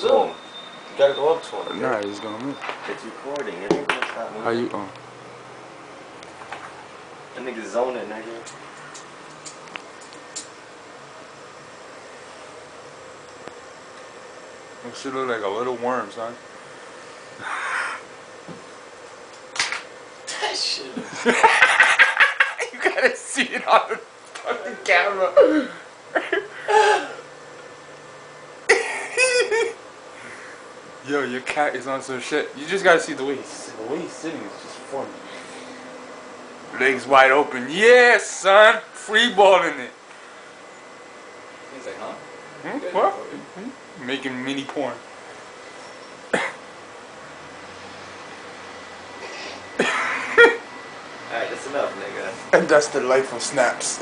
to him. You gotta go up to him. Okay? Nah, he's gonna move. It's recording. It ain't gonna stop moving. How you? That nigga's zoning, nigga. That shit look like a little worm, son. That shit. You gotta see it on the fucking camera. Yo, your cat is on some shit. You just gotta see the way he's sitting is just funny. Legs wide open. Yeah, son. Free balling it. He's like, huh? What? Making mini porn. Alright, that's enough, nigga. And that's the life of snaps.